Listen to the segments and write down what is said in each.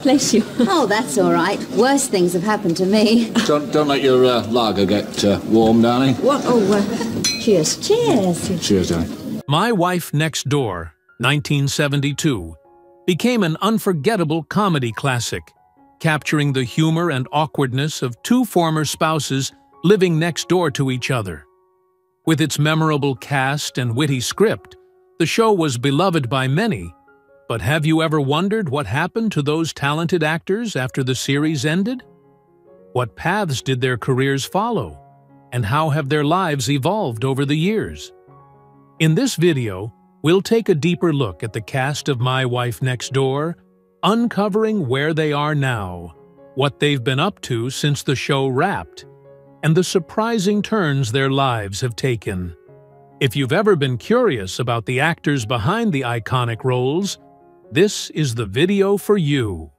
Bless you. Oh, that's all right. Worse things have happened to me. Don't let your lager get warm, darling. What? Oh, cheers. Cheers. Cheers, darling. My Wife Next Door, 1972, became an unforgettable comedy classic, capturing the humor and awkwardness of two former spouses living next door to each other. With its memorable cast and witty script, the show was beloved by many. But have you ever wondered what happened to those talented actors after the series ended? What paths did their careers follow? And how have their lives evolved over the years? In this video, we'll take a deeper look at the cast of My Wife Next Door, uncovering where they are now, what they've been up to since the show wrapped, and the surprising turns their lives have taken. If you've ever been curious about the actors behind the iconic roles, this is the video for you.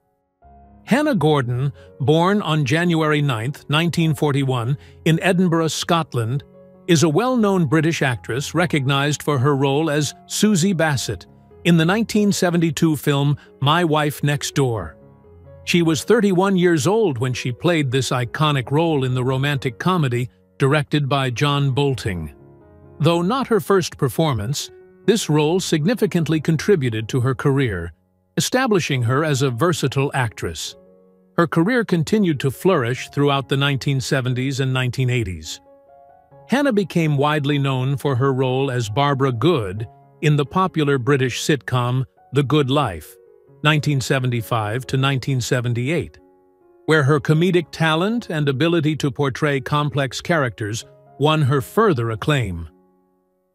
Hannah Gordon, born on January 9, 1941, in Edinburgh, Scotland, is a well-known British actress recognized for her role as Susie Bassett in the 1972 film My Wife Next Door. She was 31 years old when she played this iconic role in the romantic comedy directed by John Boulting. Though not her first performance, this role significantly contributed to her career, establishing her as a versatile actress. Her career continued to flourish throughout the 1970s and 1980s. Hannah became widely known for her role as Barbara Good in the popular British sitcom The Good Life, 1975 to 1978, where her comedic talent and ability to portray complex characters won her further acclaim.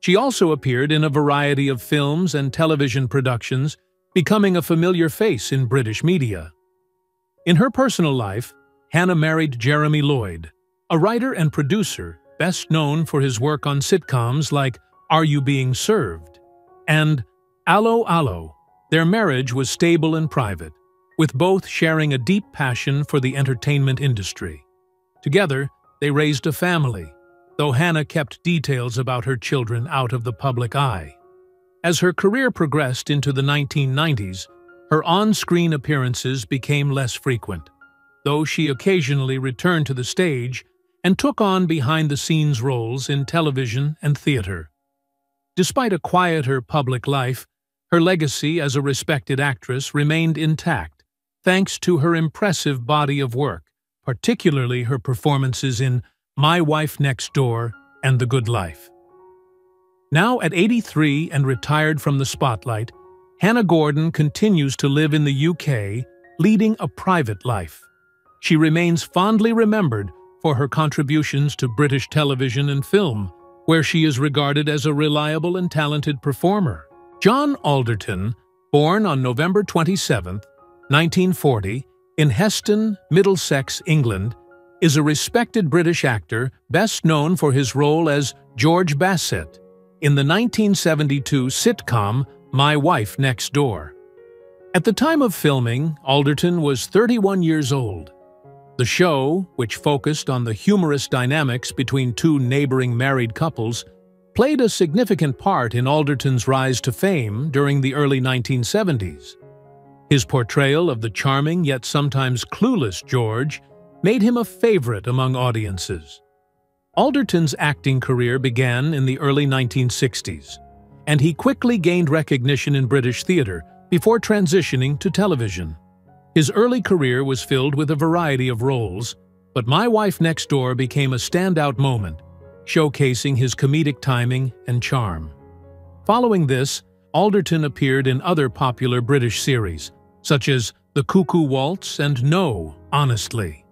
She also appeared in a variety of films and television productions, becoming a familiar face in British media. In her personal life, Hannah married Jeremy Lloyd, a writer and producer best known for his work on sitcoms like Are You Being Served? And Allo Allo. Their marriage was stable and private, with both sharing a deep passion for the entertainment industry. Together, they raised a family, though Hannah kept details about her children out of the public eye. As her career progressed into the 1990s, her on-screen appearances became less frequent, though she occasionally returned to the stage and took on behind-the-scenes roles in television and theater. Despite a quieter public life, her legacy as a respected actress remained intact, thanks to her impressive body of work, particularly her performances in My Wife Next Door and The Good Life. Now at 83 and retired from the spotlight, Hannah Gordon continues to live in the UK, leading a private life. She remains fondly remembered for her contributions to British television and film, where she is regarded as a reliable and talented performer. John Alderton, born on November 27, 1940, in Heston, Middlesex, England, is a respected British actor best known for his role as George Bassett in the 1972 sitcom My Wife Next Door. At the time of filming, Alderton was 31 years old. The show, which focused on the humorous dynamics between two neighboring married couples, played a significant part in Alderton's rise to fame during the early 1970s. His portrayal of the charming yet sometimes clueless George made him a favorite among audiences. Alderton's acting career began in the early 1960s, and he quickly gained recognition in British theatre before transitioning to television. His early career was filled with a variety of roles, but My Wife Next Door became a standout moment, showcasing his comedic timing and charm. Following this, Alderton appeared in other popular British series, such as The Cuckoo Waltz and No, Honestly.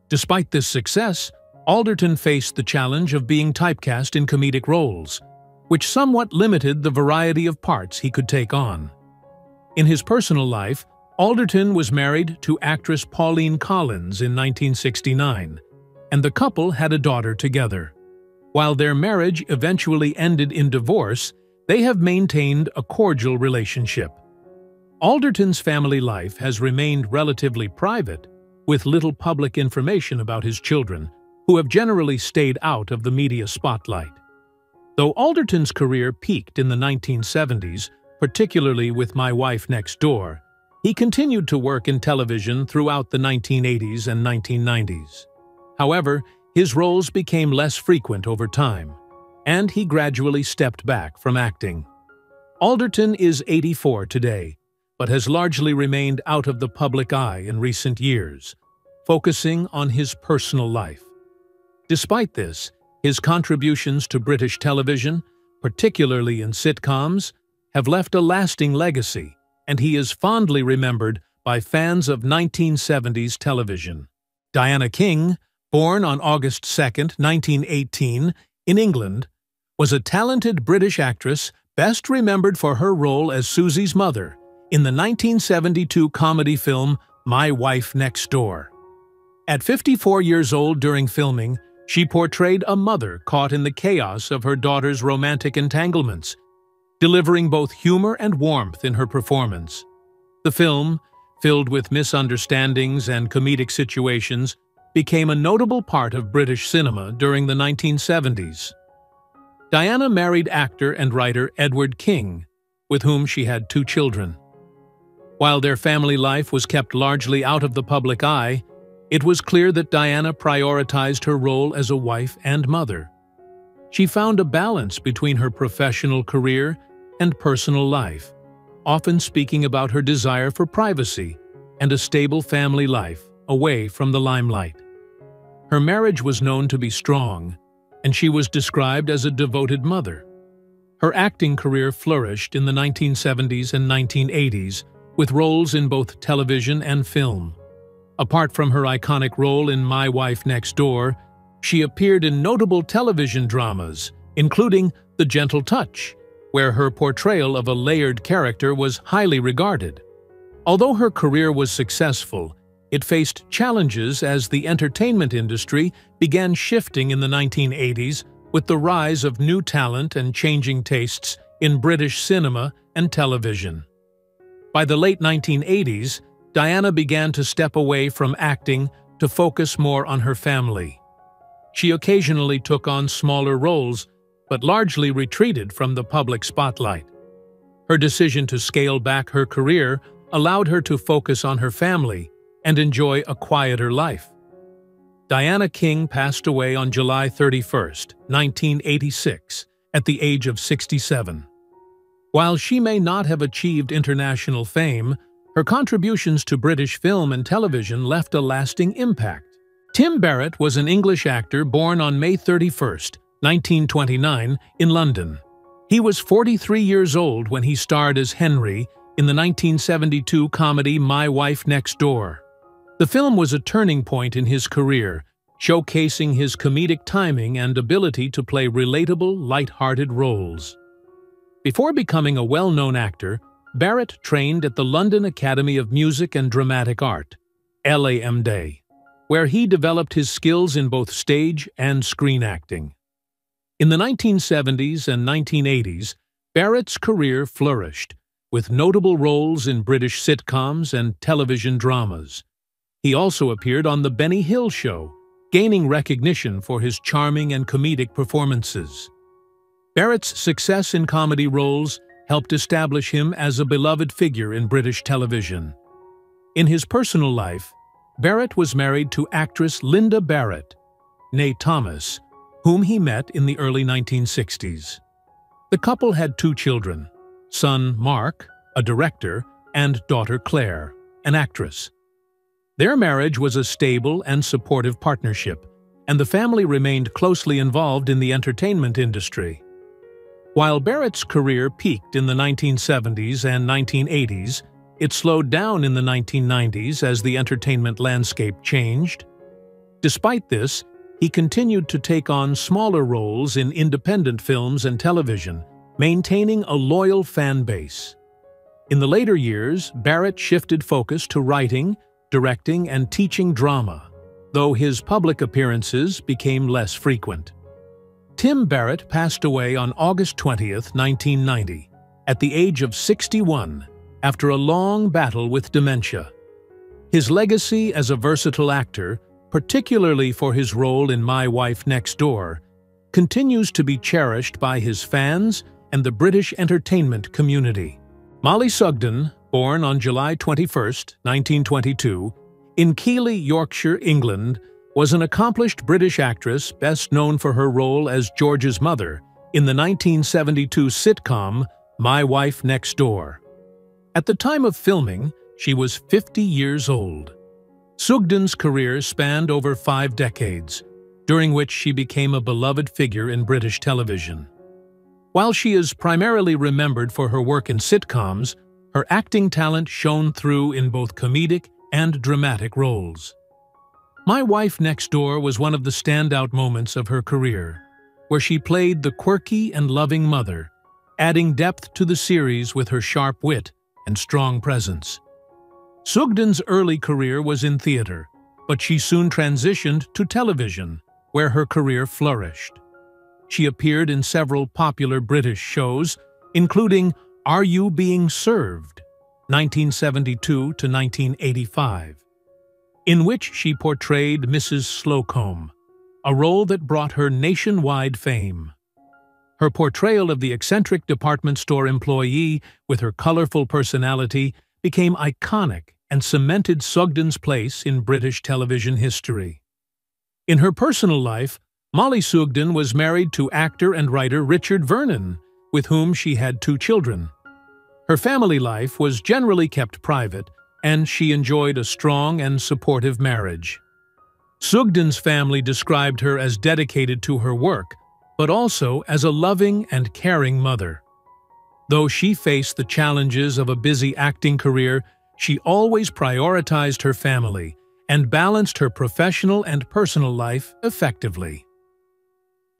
Despite this success, Alderton faced the challenge of being typecast in comedic roles, which somewhat limited the variety of parts he could take on. In his personal life, Alderton was married to actress Pauline Collins in 1969, and the couple had a daughter together. While their marriage eventually ended in divorce, they have maintained a cordial relationship. Alderton's family life has remained relatively private, with little public information about his children, who have generally stayed out of the media spotlight. Though Alderton's career peaked in the 1970s, particularly with My Wife Next Door, He continued to work in television throughout the 1980s and 1990s. However, his roles became less frequent over time, and he gradually stepped back from acting. Alderton is 84 today, but has largely remained out of the public eye in recent years, focusing on his personal life. Despite this, his contributions to British television, particularly in sitcoms, have left a lasting legacy, and he is fondly remembered by fans of 1970s television. Diana King, born on August 2, 1918, in England, was a talented British actress best remembered for her role as Susie's mother in the 1972 comedy film My Wife Next Door. At 54 years old during filming, she portrayed a mother caught in the chaos of her daughter's romantic entanglements, delivering both humor and warmth in her performance. The film, filled with misunderstandings and comedic situations, became a notable part of British cinema during the 1970s. Diana married actor and writer Edward King, with whom she had 2 children. While their family life was kept largely out of the public eye, it was clear that Diana prioritized her role as a wife and mother. She found a balance between her professional career and personal life, often speaking about her desire for privacy and a stable family life away from the limelight. Her marriage was known to be strong, and she was described as a devoted mother. Her acting career flourished in the 1970s and 1980s, with roles in both television and film. Apart from her iconic role in My Wife Next Door, she appeared in notable television dramas, including The Gentle Touch, where her portrayal of a layered character was highly regarded. Although her career was successful, it faced challenges as the entertainment industry began shifting in the 1980s with the rise of new talent and changing tastes in British cinema and television. By the late 1980s, Diana began to step away from acting to focus more on her family. She occasionally took on smaller roles, but largely retreated from the public spotlight. Her decision to scale back her career allowed her to focus on her family and enjoy a quieter life. Diana King passed away on July 31, 1986, at the age of 67. While she may not have achieved international fame, her contributions to British film and television left a lasting impact. Tim Barrett was an English actor born on May 31, 1929, in London. He was 43 years old when he starred as Henry in the 1972 comedy My Wife Next Door. The film was a turning point in his career, showcasing his comedic timing and ability to play relatable, light-hearted roles. Before becoming a well-known actor, Barrett trained at the London Academy of Music and Dramatic Art, LAMD, where he developed his skills in both stage and screen acting. In the 1970s and 1980s, Barrett's career flourished, with notable roles in British sitcoms and television dramas. He also appeared on The Benny Hill Show, gaining recognition for his charming and comedic performances. Barrett's success in comedy roles helped establish him as a beloved figure in British television. In his personal life, Barrett was married to actress Linda Barrett, née Thomas, whom he met in the early 1960s. The couple had 2 children, son Mark, a director, and daughter Claire, an actress. Their marriage was a stable and supportive partnership, and the family remained closely involved in the entertainment industry. While Barrett's career peaked in the 1970s and 1980s, it slowed down in the 1990s as the entertainment landscape changed. Despite this, he continued to take on smaller roles in independent films and television, maintaining a loyal fan base. In the later years, Barrett shifted focus to writing, directing, and teaching drama, though his public appearances became less frequent. Tim Barrett passed away on August 20, 1990, at the age of 61, after a long battle with dementia. His legacy as a versatile actor, particularly for his role in My Wife Next Door, continues to be cherished by his fans and the British entertainment community. Molly Sugden, born on July 21, 1922, in Keighley, Yorkshire, England, was an accomplished British actress best known for her role as George's mother in the 1972 sitcom My Wife Next Door. At the time of filming, she was 50 years old. Sugden's career spanned over 5 decades, during which she became a beloved figure in British television. While she is primarily remembered for her work in sitcoms, her acting talent shone through in both comedic and dramatic roles. My Wife Next Door was one of the standout moments of her career, where she played the quirky and loving mother, adding depth to the series with her sharp wit and strong presence. Sugden's early career was in theater, but she soon transitioned to television, where her career flourished. She appeared in several popular British shows, including Are You Being Served? 1972 to 1985, in which she portrayed Mrs. Slocombe, a role that brought her nationwide fame. Her portrayal of the eccentric department store employee with her colorful personality became iconic and cemented Sugden's place in British television history. In her personal life, Molly Sugden was married to actor and writer Richard Vernon, with whom she had 2 children. Her family life was generally kept private, and she enjoyed a strong and supportive marriage. Sugden's family described her as dedicated to her work, but also as a loving and caring mother. Though she faced the challenges of a busy acting career, she always prioritized her family and balanced her professional and personal life effectively.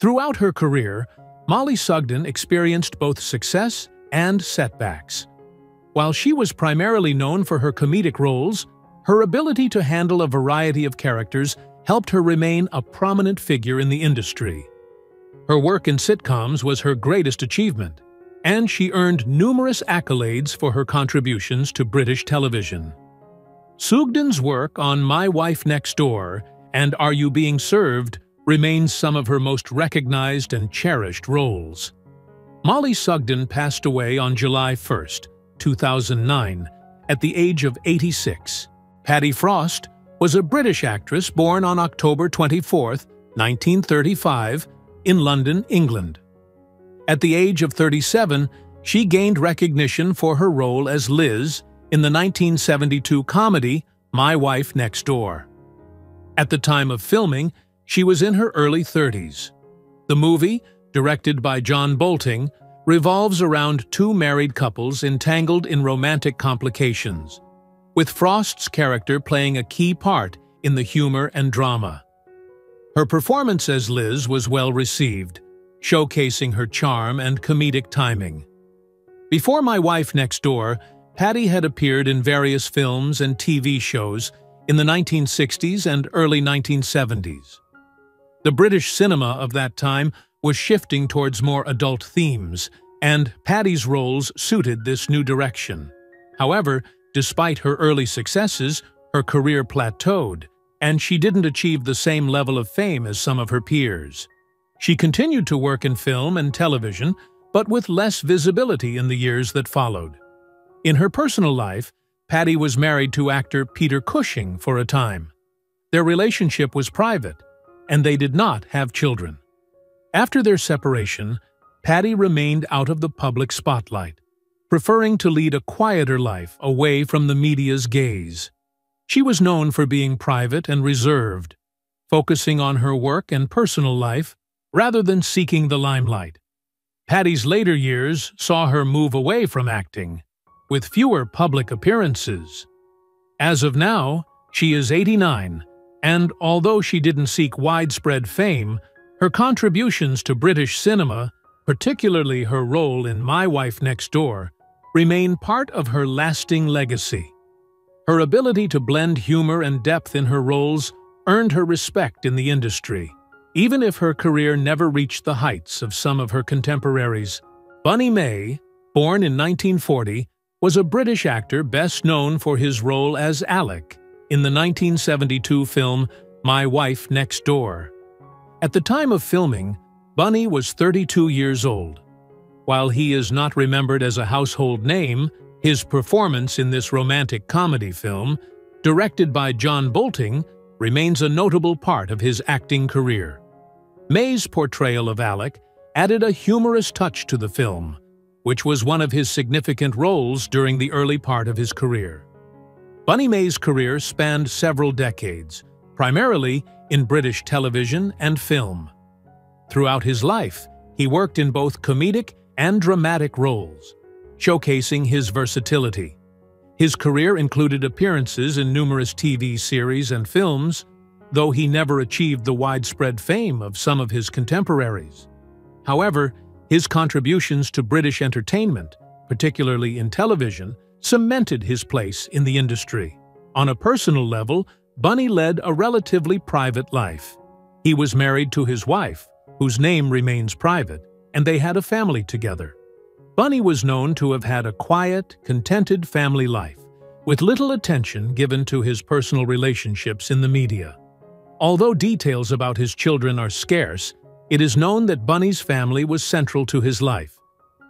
Throughout her career, Molly Sugden experienced both success and setbacks. While she was primarily known for her comedic roles, her ability to handle a variety of characters helped her remain a prominent figure in the industry. Her work in sitcoms was her greatest achievement, and she earned numerous accolades for her contributions to British television. Sugden's work on My Wife Next Door and Are You Being Served remains some of her most recognized and cherished roles. Molly Sugden passed away on July 1, 2009, at the age of 86. Patty Frost was a British actress born on October 24, 1935, in London, England. At the age of 37, she gained recognition for her role as Liz in the 1972 comedy My Wife Next Door. At the time of filming, she was in her early 30s. The movie, directed by John Bolting, revolves around 2 married couples entangled in romantic complications, with Frost's character playing a key part in the humor and drama. Her performance as Liz was well received, showcasing her charm and comedic timing. Before My Wife Next Door, Patty had appeared in various films and TV shows in the 1960s and early 1970s. The British cinema of that time was shifting towards more adult themes, and Patty's roles suited this new direction. However, despite her early successes, her career plateaued, and she didn't achieve the same level of fame as some of her peers. She continued to work in film and television, but with less visibility in the years that followed. In her personal life, Patty was married to actor Peter Cushing for a time. Their relationship was private, and they did not have children. After their separation, Patty remained out of the public spotlight, preferring to lead a quieter life away from the media's gaze. She was known for being private and reserved, focusing on her work and personal life rather than seeking the limelight. Patty's later years saw her move away from acting, with fewer public appearances. As of now, she is 89, and although she didn't seek widespread fame, her contributions to British cinema, particularly her role in My Wife Next Door, remain part of her lasting legacy. Her ability to blend humor and depth in her roles earned her respect in the industry, even if her career never reached the heights of some of her contemporaries. Bunny May, born in 1940, was a British actor best known for his role as Alec in the 1972 film My Wife Next Door. At the time of filming, Bunny was 32 years old. While he is not remembered as a household name, His performance in this romantic comedy film, directed by John Boulting, remains a notable part of his acting career. May's portrayal of Alec added a humorous touch to the film, which was one of his significant roles during the early part of his career. Bunny May's career spanned several decades, primarily in British television and film. Throughout his life, he worked in both comedic and dramatic roles, showcasing his versatility. His career included appearances in numerous TV series and films, though he never achieved the widespread fame of some of his contemporaries. However, his contributions to British entertainment, particularly in television, cemented his place in the industry. On a personal level, Bunny led a relatively private life. He was married to his wife, whose name remains private, and they had a family together. Bunny was known to have had a quiet, contented family life, with little attention given to his personal relationships in the media. Although details about his children are scarce, it is known that Bunny's family was central to his life,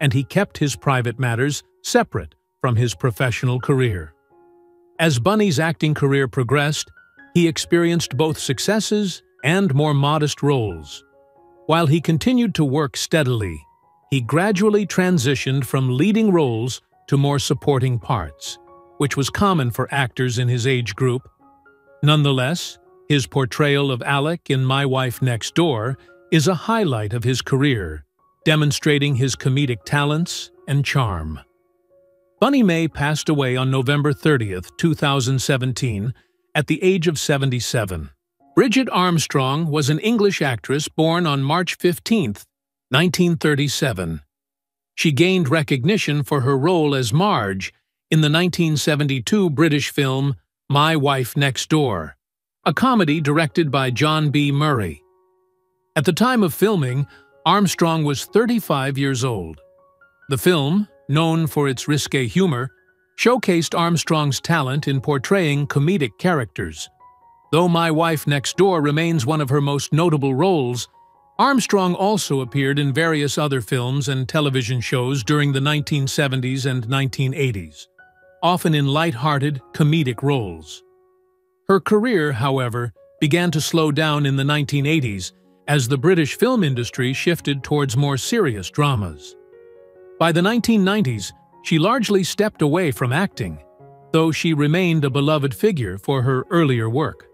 and he kept his private matters separate from his professional career. As Bunny's acting career progressed, he experienced both successes and more modest roles. While he continued to work steadily, he gradually transitioned from leading roles to more supporting parts, which was common for actors in his age group. Nonetheless, his portrayal of Alec in My Wife Next Door is a highlight of his career, demonstrating his comedic talents and charm. Bunny May passed away on November 30, 2017, at the age of 77. Bridget Armstrong was an English actress born on March 15, 1937. She gained recognition for her role as Marge in the 1972 British film My Wife Next Door, a comedy directed by John B. Murray. At the time of filming, Armstrong was 35 years old. The film, known for its risque humor, showcased Armstrong's talent in portraying comedic characters. Though My Wife Next Door remains one of her most notable roles, Armstrong also appeared in various other films and television shows during the 1970s and 1980s, often in light-hearted, comedic roles. Her career, however, began to slow down in the 1980s as the British film industry shifted towards more serious dramas. By the 1990s, she largely stepped away from acting, though she remained a beloved figure for her earlier work.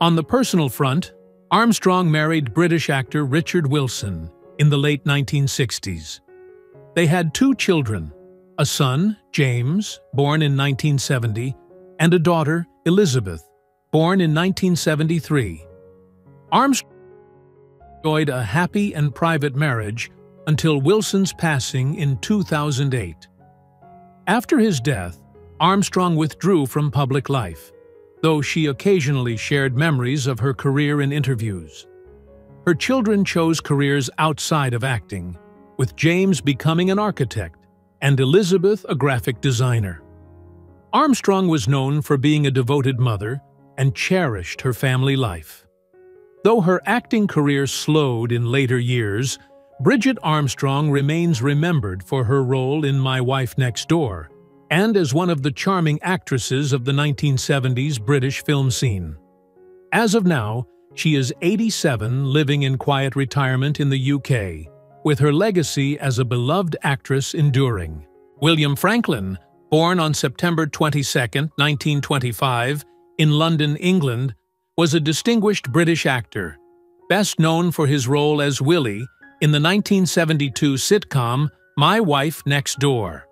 On the personal front, Armstrong married British actor Richard Wilson in the late 1960s. They had 2 children, a son, James, born in 1970, and a daughter, Elizabeth, born in 1973. Armstrong enjoyed a happy and private marriage until Wilson's passing in 2008. After his death, Armstrong withdrew from public life, though she occasionally shared memories of her career in interviews. Her children chose careers outside of acting, with James becoming an architect and Elizabeth a graphic designer. Armstrong was known for being a devoted mother and cherished her family life. Though her acting career slowed in later years, Bridget Armstrong remains remembered for her role in My Wife Next Door and as one of the charming actresses of the 1970s British film scene. As of now, she is 87, living in quiet retirement in the UK, with her legacy as a beloved actress enduring. William Franklin, born on September 22, 1925, in London, England, was a distinguished British actor, best known for his role as Willie in the 1972 sitcom My Wife Next Door.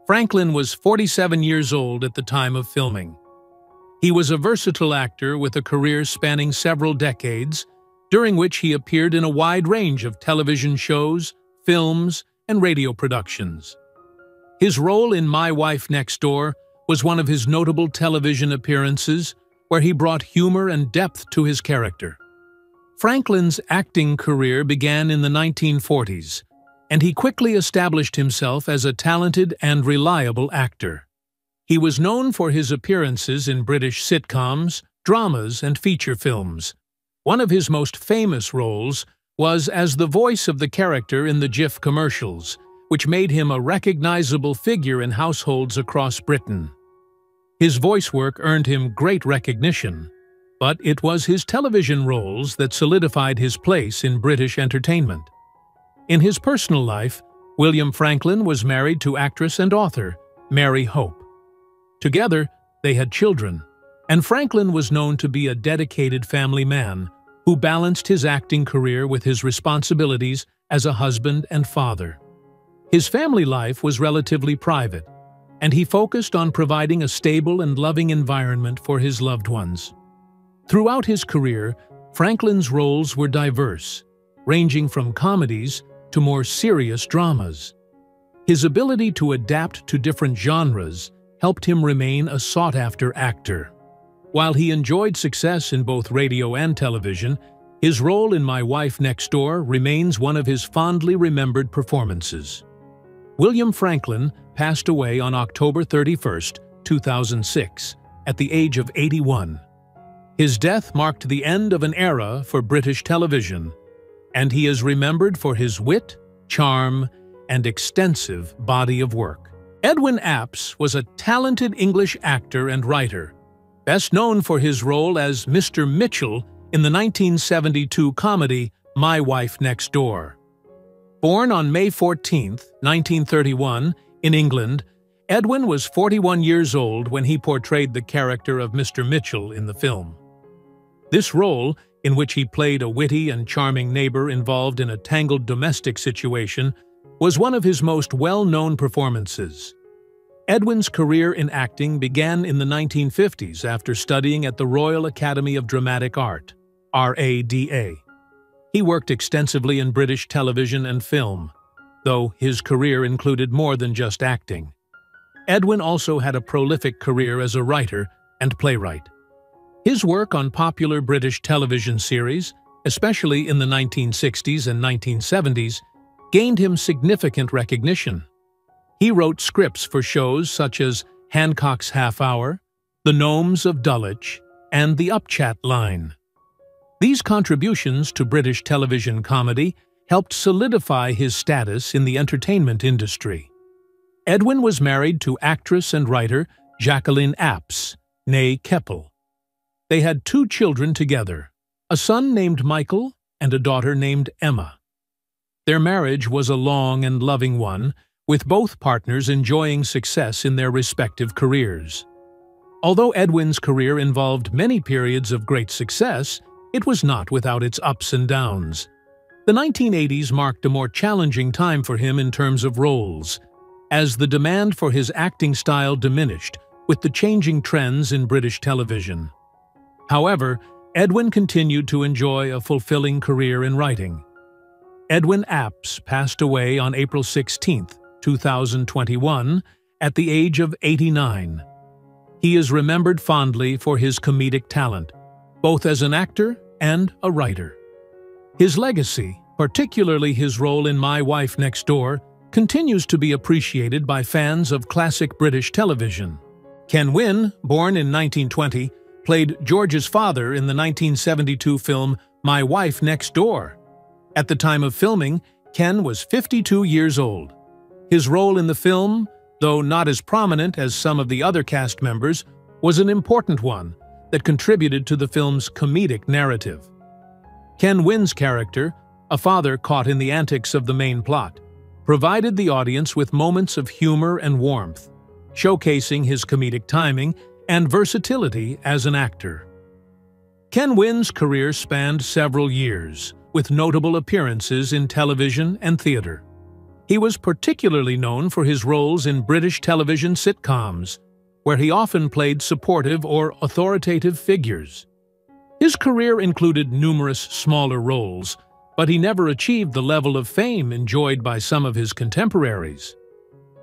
Franklin was 47 years old at the time of filming. He was a versatile actor with a career spanning several decades, during which he appeared in a wide range of television shows, films, and radio productions. His role in My Wife Next Door was one of his notable television appearances, where he brought humor and depth to his character. Franklin's acting career began in the 1940s, and he quickly established himself as a talented and reliable actor. He was known for his appearances in British sitcoms, dramas, and feature films. One of his most famous roles was as the voice of the character in the Jif commercials, which made him a recognizable figure in households across Britain. His voice work earned him great recognition, but it was his television roles that solidified his place in British entertainment. In his personal life, William Franklin was married to actress and author Mary Hope. Together, they had children, and Franklin was known to be a dedicated family man who balanced his acting career with his responsibilities as a husband and father. His family life was relatively private, and he focused on providing a stable and loving environment for his loved ones. Throughout his career, Franklin's roles were diverse, ranging from comedies to more serious dramas. His ability to adapt to different genres helped him remain a sought-after actor. While he enjoyed success in both radio and television, his role in My Wife Next Door remains one of his fondly remembered performances. William Franklin passed away on October 31, 2006, at the age of 81. His death marked the end of an era for British television, and he is remembered for his wit, charm, and extensive body of work. Edwin Apps was a talented English actor and writer, best known for his role as Mr. Mitchell in the 1972 comedy My Wife Next Door. Born on May 14, 1931, in England, Edwin was 41 years old when he portrayed the character of Mr. Mitchell in the film. This role, in which he played a witty and charming neighbor involved in a tangled domestic situation, was one of his most well-known performances. Edwin's career in acting began in the 1950s after studying at the Royal Academy of Dramatic Art, RADA. He worked extensively in British television and film, though his career included more than just acting. Edwin also had a prolific career as a writer and playwright. His work on popular British television series, especially in the 1960s and 1970s, gained him significant recognition. He wrote scripts for shows such as Hancock's Half Hour, The Gnomes of Dulwich, and The Upchat Line. These contributions to British television comedy helped solidify his status in the entertainment industry. Edwin was married to actress and writer Jacqueline Apps, née Keppel. They had 2 children together, a son named Michael and a daughter named Emma. Their marriage was a long and loving one, with both partners enjoying success in their respective careers. Although Edwin's career involved many periods of great success, it was not without its ups and downs. The 1980s marked a more challenging time for him in terms of roles, as the demand for his acting style diminished with the changing trends in British television. However, Edwin continued to enjoy a fulfilling career in writing. Edwin Apps passed away on April 16, 2021, at the age of 89. He is remembered fondly for his comedic talent, both as an actor and a writer. His legacy, particularly his role in My Wife Next Door, continues to be appreciated by fans of classic British television. Ken Wynne, born in 1920, played George's father in the 1972 film My Wife Next Door. At the time of filming, Ken was 52 years old. His role in the film, though not as prominent as some of the other cast members, was an important one that contributed to the film's comedic narrative. Ken Wynne's character, a father caught in the antics of the main plot, provided the audience with moments of humor and warmth, showcasing his comedic timing and versatility as an actor. Ken Wynne's career spanned several years, with notable appearances in television and theater. He was particularly known for his roles in British television sitcoms, where he often played supportive or authoritative figures. His career included numerous smaller roles, but he never achieved the level of fame enjoyed by some of his contemporaries.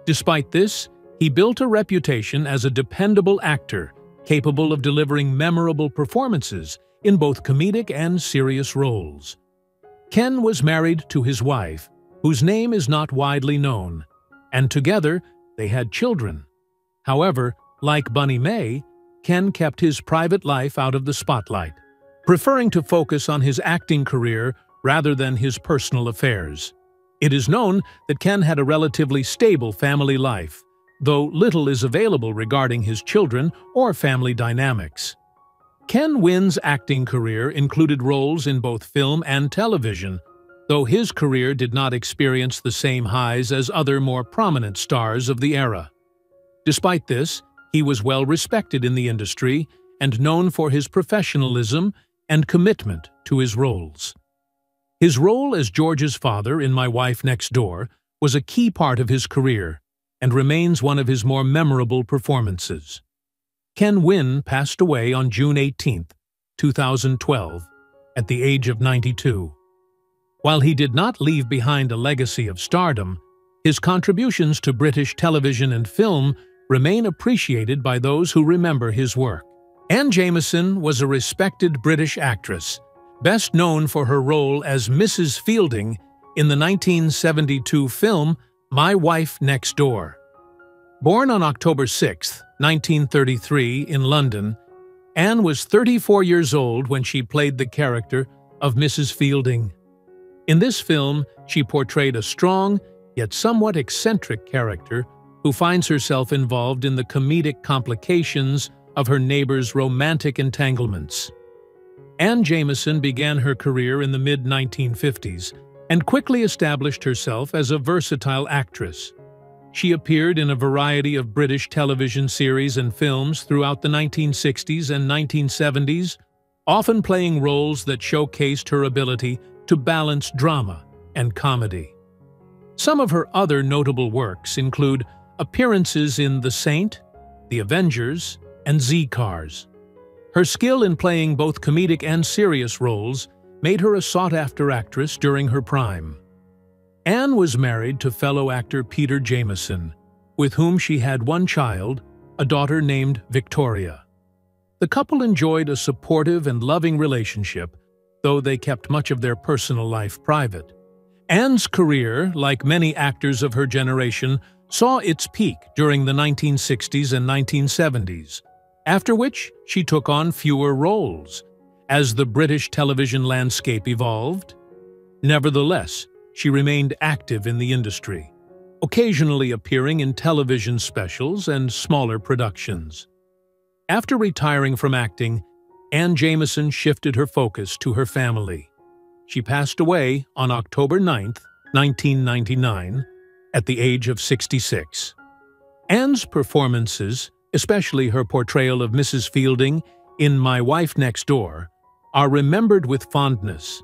Despite this, he built a reputation as a dependable actor, capable of delivering memorable performances in both comedic and serious roles. Ken was married to his wife, whose name is not widely known, and together they had children. However, like Bunny May, Ken kept his private life out of the spotlight, preferring to focus on his acting career rather than his personal affairs. It is known that Ken had a relatively stable family life, though little is available regarding his children or family dynamics. Ken Wynn's acting career included roles in both film and television, though his career did not experience the same highs as other more prominent stars of the era. Despite this, he was well respected in the industry and known for his professionalism and commitment to his roles. His role as George's father in My Wife Next Door was a key part of his career and remains one of his more memorable performances. Ken Wynn passed away on June 18, 2012, at the age of 92. While he did not leave behind a legacy of stardom, his contributions to British television and film remain appreciated by those who remember his work. Anne Jameson was a respected British actress, best known for her role as Mrs. Fielding in the 1972 film My Wife Next Door. Born on October 6, 1933, in London, Anne was 34 years old when she played the character of Mrs. Fielding. In this film, she portrayed a strong, yet somewhat eccentric character who finds herself involved in the comedic complications of her neighbor's romantic entanglements. Anne Jameson began her career in the mid-1950s and quickly established herself as a versatile actress. She appeared in a variety of British television series and films throughout the 1960s and 1970s, often playing roles that showcased her ability to balance drama and comedy. Some of her other notable works include appearances in The Saint, The Avengers, and Z-Cars. Her skill in playing both comedic and serious roles made her a sought-after actress during her prime. Anne was married to fellow actor Peter Jameson, with whom she had one child, a daughter named Victoria. The couple enjoyed a supportive and loving relationship, though they kept much of their personal life private. Anne's career, like many actors of her generation, saw its peak during the 1960s and 1970s, after which she took on fewer roles as the British television landscape evolved. Nevertheless, she remained active in the industry, occasionally appearing in television specials and smaller productions. After retiring from acting, Anne Jameson shifted her focus to her family. She passed away on October 9, 1999, at the age of 66. Anne's performances, especially her portrayal of Mrs. Fielding in My Wife Next Door, are remembered with fondness,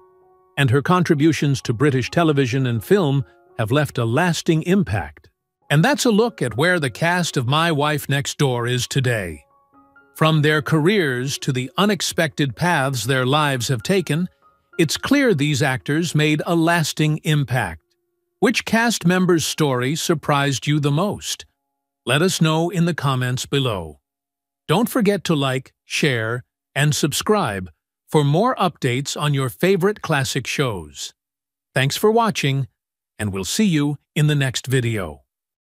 and her contributions to British television and film have left a lasting impact. And that's a look at where the cast of My Wife Next Door is today. From their careers to the unexpected paths their lives have taken, it's clear these actors made a lasting impact. Which cast member's story surprised you the most? Let us know in the comments below. Don't forget to like, share, and subscribe for more updates on your favorite classic shows. Thanks for watching, and we'll see you in the next video.